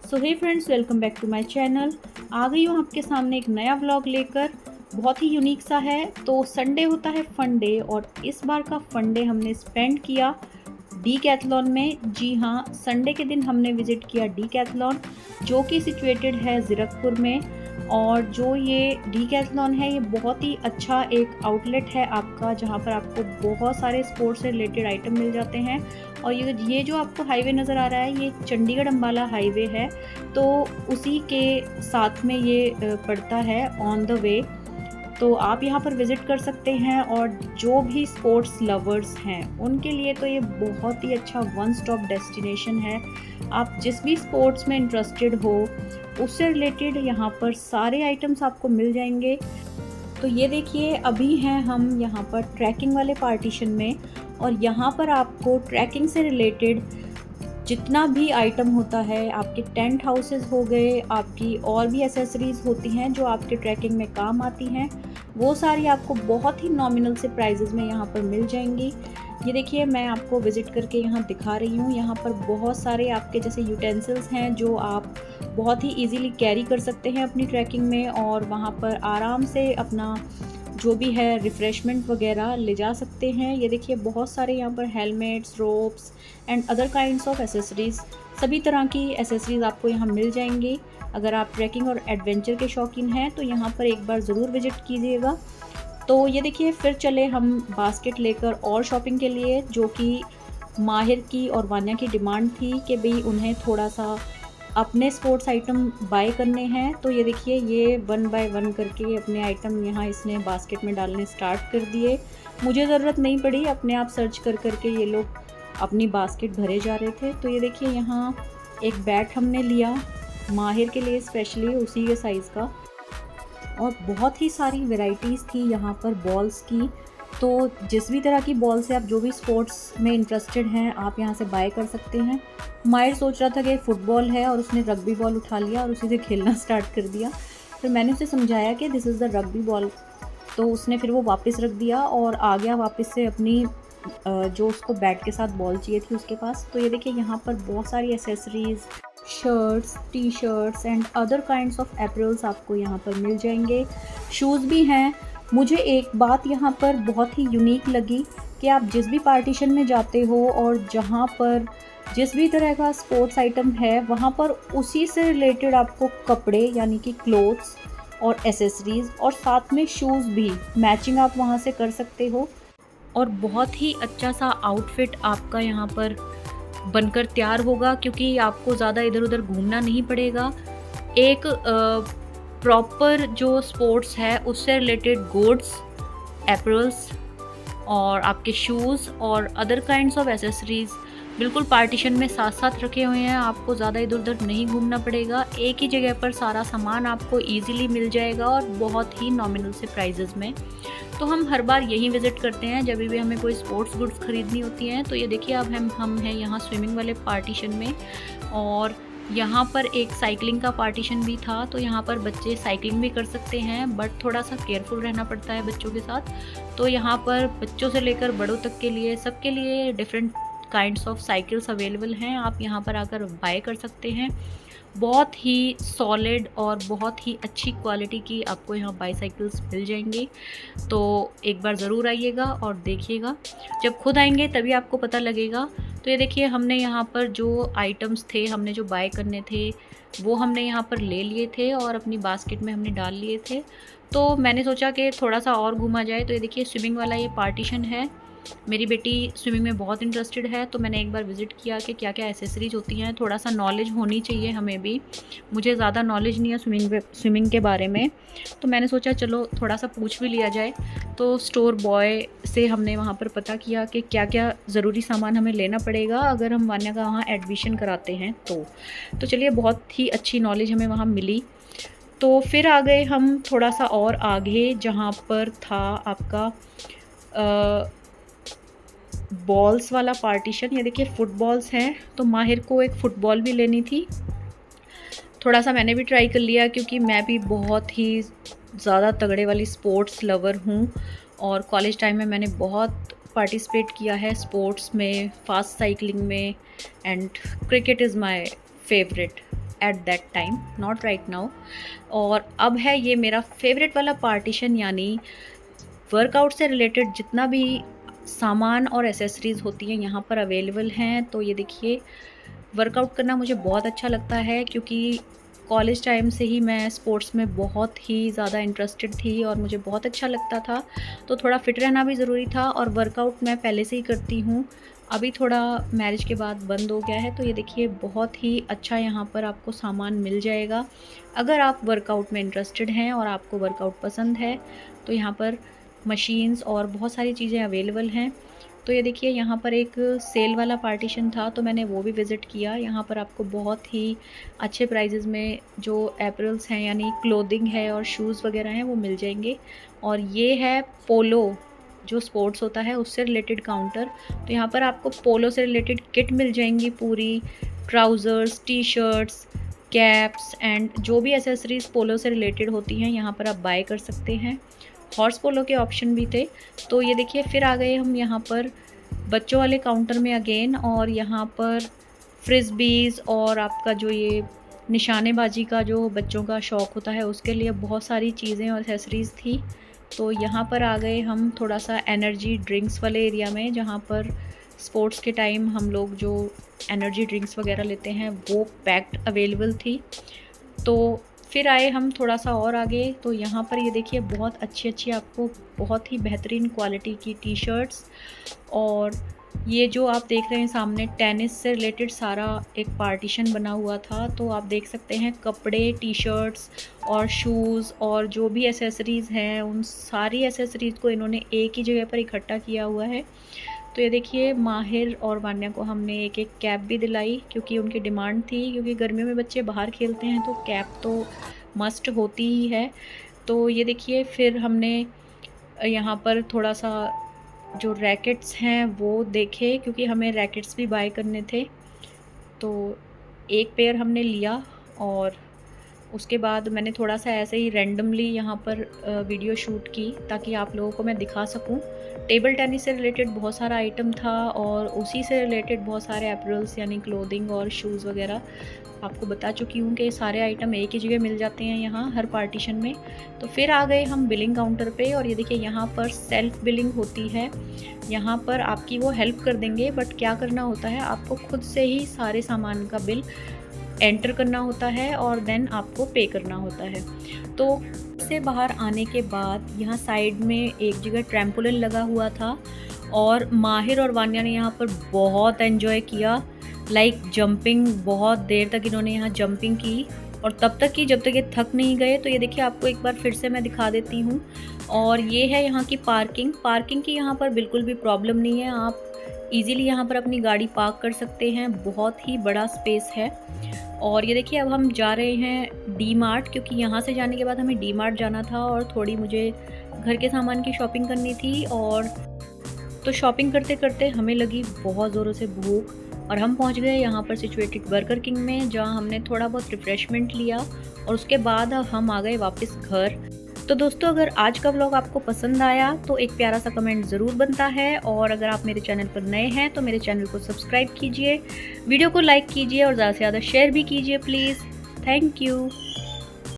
So hey friends, welcome back to my channel. आ गई हूँ आपके सामने एक नया व्लॉग लेकर। बहुत ही यूनिक सा है। तो संडे होता है फन डे, और इस बार का फन डे हमने स्पेंड किया डीकैथलॉन में। जी हाँ, संडे के दिन हमने विज़िट किया डीकैथलॉन, जो कि सिचुएटेड है ज़ीरकपुर में। और जो ये डीकैथलॉन है, ये बहुत ही अच्छा एक आउटलेट है आपका, जहाँ पर आपको बहुत सारे स्पोर्ट्स से रिलेटेड आइटम मिल जाते हैं। और ये जो आपको हाईवे नज़र आ रहा है, ये चंडीगढ़ अम्बाला हाईवे है, तो उसी के साथ में ये पड़ता है ऑन द वे। तो आप यहाँ पर विज़िट कर सकते हैं, और जो भी स्पोर्ट्स लवर्स हैं उनके लिए तो ये बहुत ही अच्छा वन स्टॉप डेस्टिनेशन है। आप जिस भी स्पोर्ट्स में इंटरेस्टेड हो, उससे रिलेटेड यहाँ पर सारे आइटम्स आपको मिल जाएंगे। तो ये देखिए, अभी हैं हम यहाँ पर ट्रैकिंग वाले पार्टीशन में, और यहाँ पर आपको ट्रैकिंग से रिलेटेड जितना भी आइटम होता है, आपके टेंट हाउसेस हो गए, आपकी और भी एसेसरीज़ होती हैं जो आपके ट्रैकिंग में काम आती हैं, वो सारी आपको बहुत ही नॉमिनल से प्राइजेज़ में यहाँ पर मिल जाएंगी। ये देखिए, मैं आपको विज़िट करके यहाँ दिखा रही हूँ। यहाँ पर बहुत सारे आपके जैसे यूटेंसिल्स हैं जो आप बहुत ही इजीली कैरी कर सकते हैं अपनी ट्रैकिंग में, और वहाँ पर आराम से अपना जो भी है रिफ़्रेशमेंट वगैरह ले जा सकते हैं। ये देखिए, बहुत सारे यहाँ पर helmets, ropes and other kinds of accessories, सभी तरह की एसेसरीज़ आपको यहाँ मिल जाएंगी। अगर आप ट्रैकिंग और एडवेंचर के शौकीन हैं तो यहाँ पर एक बार ज़रूर विज़िट कीजिएगा। तो ये देखिए, फिर चले हम बास्केट लेकर और शॉपिंग के लिए, जो कि माहिर की और वान्या की डिमांड थी कि भाई उन्हें थोड़ा सा अपने स्पोर्ट्स आइटम बाय करने हैं। तो ये देखिए, ये 1 बाय 1 करके अपने आइटम यहाँ इसने बास्केट में डालने स्टार्ट कर दिए। मुझे ज़रूरत नहीं पड़ी, अपने आप सर्च कर करके ये लोग अपनी बास्केट भरे जा रहे थे। तो ये देखिए, यहाँ एक बैट हमने लिया माहिर के लिए स्पेशली, उसी के साइज़ का। और बहुत ही सारी वैरायटीज़ थी यहाँ पर बॉल्स की। तो जिस भी तरह की बॉल से आप जो भी स्पोर्ट्स में इंटरेस्टेड हैं, आप यहाँ से बाय कर सकते हैं। माहिर सोच रहा था कि फुटबॉल है, और उसने रग्बी बॉल उठा लिया और उसी से खेलना स्टार्ट कर दिया। फिर मैंने उसे समझाया कि this is the rugby ball, तो उसने फिर वो वापस रख दिया और आ गया वापस से अपनी जो उसको बैट के साथ बॉल चाहिए थी उसके पास। तो ये देखिए, यहाँ पर बहुत सारी accessories, shirts, T shirts and other kinds of apparels आपको यहाँ पर मिल जाएंगे। शूज़ भी हैं। मुझे एक बात यहाँ पर बहुत ही यूनिक लगी कि आप जिस भी पार्टीशन में जाते हो और जहाँ पर जिस भी तरह का स्पोर्ट्स आइटम है, वहाँ पर उसी से रिलेटेड आपको कपड़े यानी कि क्लोथ्स और एसेसरीज़, और साथ में शूज़ भी मैचिंग आप वहाँ से कर सकते हो। और बहुत ही अच्छा सा आउटफिट आपका यहाँ पर बनकर तैयार होगा, क्योंकि आपको ज़्यादा इधर उधर घूमना नहीं पड़ेगा। एक प्रॉपर जो स्पोर्ट्स है उससे रिलेटेड गुड्स, एपरल्स और आपके शूज़ और अदर काइंड्स ऑफ एसेसरीज़ बिल्कुल पार्टीशन में साथ साथ रखे हुए हैं। आपको ज़्यादा इधर उधर नहीं घूमना पड़ेगा, एक ही जगह पर सारा सामान आपको इजीली मिल जाएगा, और बहुत ही नॉमिनल से प्राइजेज़ में। तो हम हर बार यहीं विज़िट करते हैं जब भी हमें कोई स्पोर्ट्स गुड्स खरीदनी होती हैं। तो ये देखिए, अब हम हैं यहाँ स्विमिंग वाले पार्टीशन में, और यहाँ पर एक साइकिलिंग का पार्टीशन भी था। तो यहाँ पर बच्चे साइकिलिंग भी कर सकते हैं, बट थोड़ा सा केयरफुल रहना पड़ता है बच्चों के साथ। तो यहाँ पर बच्चों से लेकर बड़ों तक के लिए, सबके लिए different kinds of cycles available हैं। आप यहाँ पर आकर बाय कर सकते हैं। बहुत ही सॉलिड और बहुत ही अच्छी क्वालिटी की आपको यहाँ बाईसाइकिल्स मिल जाएंगी। तो एक बार ज़रूर आइएगा और देखिएगा, जब खुद आएंगे तभी आपको पता लगेगा। तो ये देखिए, हमने यहाँ पर जो आइटम्स थे, हमने जो बाय करने थे, वो हमने यहाँ पर ले लिए थे और अपनी बास्केट में हमने डाल लिए थे। तो मैंने सोचा कि थोड़ा सा और घूमा जाए। तो ये देखिए, स्विमिंग वाला ये पार्टीशन है। मेरी बेटी स्विमिंग में बहुत इंटरेस्टेड है, तो मैंने एक बार विज़िट किया कि क्या क्या एसेसरीज होती हैं। थोड़ा सा नॉलेज होनी चाहिए हमें भी, मुझे ज़्यादा नॉलेज नहीं है स्विमिंग के बारे में। तो मैंने सोचा चलो थोड़ा सा पूछ भी लिया जाए। तो स्टोर बॉय से हमने वहाँ पर पता किया कि क्या क्या ज़रूरी सामान हमें लेना पड़ेगा अगर हम वान्या का वहाँ एडमिशन कराते हैं। तो चलिए, बहुत ही अच्छी नॉलेज हमें वहाँ मिली। तो फिर आ गए हम थोड़ा सा और आगे, जहाँ पर था आपका बॉल्स वाला पार्टीशन। ये देखिए, फुटबॉल्स हैं। तो माहिर को एक फ़ुटबॉल भी लेनी थी। थोड़ा सा मैंने भी ट्राई कर लिया, क्योंकि मैं भी बहुत ही ज़्यादा तगड़े वाली स्पोर्ट्स लवर हूँ, और कॉलेज टाइम में मैंने बहुत पार्टिसिपेट किया है स्पोर्ट्स में, फास्ट साइकिलिंग में, and cricket is my favourite. At that time, not right now. और अब है ये मेरा फेवरेट वाला पार्टीशन, यानी वर्कआउट से रिलेटेड जितना भी सामान और एसेसरीज़ होती हैं यहाँ पर अवेलेबल हैं। तो ये देखिए, वर्कआउट करना मुझे बहुत अच्छा लगता है क्योंकि कॉलेज टाइम से ही मैं स्पोर्ट्स में बहुत ही ज़्यादा इंटरेस्टेड थी और मुझे बहुत अच्छा लगता था। तो थोड़ा फिट रहना भी ज़रूरी था और वर्कआउट मैं पहले से ही करती हूँ। अभी थोड़ा मैरिज के बाद बंद हो गया है। तो ये देखिए, बहुत ही अच्छा यहाँ पर आपको सामान मिल जाएगा। अगर आप वर्कआउट में इंटरेस्टेड हैं और आपको वर्कआउट पसंद है तो यहाँ पर मशीन्स और बहुत सारी चीज़ें अवेलेबल हैं। तो ये देखिए, यहाँ पर एक सेल वाला पार्टीशन था तो मैंने वो भी विज़िट किया। यहाँ पर आपको बहुत ही अच्छे प्राइजेज़ में जो एपरल्स हैं, यानी क्लोथिंग है और शूज़ वगैरह हैं, वो मिल जाएंगे। और ये है पोलो, जो स्पोर्ट्स होता है उससे रिलेटेड काउंटर। तो यहाँ पर आपको पोलो से रिलेटेड किट मिल जाएंगी पूरी, trousers, T shirts, caps and जो भी एसेसरीज़ पोलो से रिलेटेड होती हैं यहाँ पर आप बाय कर सकते हैं। हॉर्स पोलो के ऑप्शन भी थे। तो ये देखिए, फिर आ गए हम यहाँ पर बच्चों वाले काउंटर में अगेन, और यहाँ पर फ्रिस्बीज़ और आपका जो ये निशानेबाजी का जो बच्चों का शौक़ होता है उसके लिए बहुत सारी चीज़ें और एक्सेसरीज़ थी। तो यहाँ पर आ गए हम थोड़ा सा एनर्जी ड्रिंक्स वाले एरिया में, जहाँ पर स्पोर्ट्स के टाइम हम लोग जो एनर्जी ड्रिंक्स वगैरह लेते हैं वो पैक्ड अवेलेबल थी। तो फिर आए हम थोड़ा सा और आगे, तो यहाँ पर ये देखिए, बहुत अच्छी आपको बहुत ही बेहतरीन क्वालिटी की टी शर्ट्स, और ये जो आप देख रहे हैं सामने टेनिस से रिलेटेड सारा एक पार्टीशन बना हुआ था। तो आप देख सकते हैं कपड़े, टी शर्ट्स और शूज़ और जो भी एसेसरीज़ हैं उन सारी एसेसरीज़ को इन्होंने एक ही जगह पर इकट्ठा किया हुआ है। तो ये देखिए, माहिर और वान्या को हमने एक एक कैप भी दिलाई क्योंकि उनकी डिमांड थी, क्योंकि गर्मियों में बच्चे बाहर खेलते हैं तो कैप तो मस्ट होती ही है। तो ये देखिए, फिर हमने यहाँ पर थोड़ा सा जो रैकेट्स हैं वो देखे क्योंकि हमें रैकेट्स भी बाय करने थे। तो एक पेयर हमने लिया और उसके बाद मैंने थोड़ा सा ऐसे ही रैंडमली यहाँ पर वीडियो शूट की ताकि आप लोगों को मैं दिखा सकूँ। टेबल टेनिस से रिलेटेड बहुत सारा आइटम था और उसी से रिलेटेड बहुत सारे एपरल्स यानी क्लोथिंग और शूज़ वगैरह आपको बता चुकी हूँ कि सारे आइटम एक ही जगह मिल जाते हैं यहाँ हर पार्टीशन में। तो फिर आ गए हम बिलिंग काउंटर पे, और ये देखिए, यहाँ पर सेल्फ बिलिंग होती है। यहाँ पर आपकी वो हेल्प कर देंगे, बट क्या करना होता है, आपको खुद से ही सारे सामान का बिल एंटर करना होता है और देन आपको पे करना होता है। तो से बाहर आने के बाद यहाँ साइड में एक जगह ट्रैम्पोलिन लगा हुआ था और माहिर और वान्या ने यहाँ पर बहुत एंजॉय किया, लाइक जंपिंग। बहुत देर तक इन्होंने यहाँ जंपिंग की और तब तक की जब तक ये थक नहीं गए। तो ये देखिए, आपको एक बार फिर से मैं दिखा देती हूँ। और ये है यहाँ की पार्किंग की यहाँ पर बिल्कुल भी प्रॉब्लम नहीं है, आप इजीली यहाँ पर अपनी गाड़ी पार्क कर सकते हैं, बहुत ही बड़ा स्पेस है। और ये देखिए, अब हम जा रहे हैं डी मार्ट, क्योंकि यहाँ से जाने के बाद हमें डी मार्ट जाना था और थोड़ी मुझे घर के सामान की शॉपिंग करनी थी। और तो शॉपिंग करते करते हमें लगी बहुत ज़ोरों से भूख और हम पहुँच गए यहाँ पर सिचुएटेड बर्गर किंग में, जहाँ हमने थोड़ा बहुत रिफ़्रेशमेंट लिया और उसके बाद हम आ गए वापस घर। तो दोस्तों, अगर आज का व्लॉग आपको पसंद आया तो एक प्यारा सा कमेंट ज़रूर बनता है, और अगर आप मेरे चैनल पर नए हैं तो मेरे चैनल को सब्सक्राइब कीजिए, वीडियो को लाइक कीजिए और ज़्यादा से ज़्यादा शेयर भी कीजिए प्लीज़। Thank you.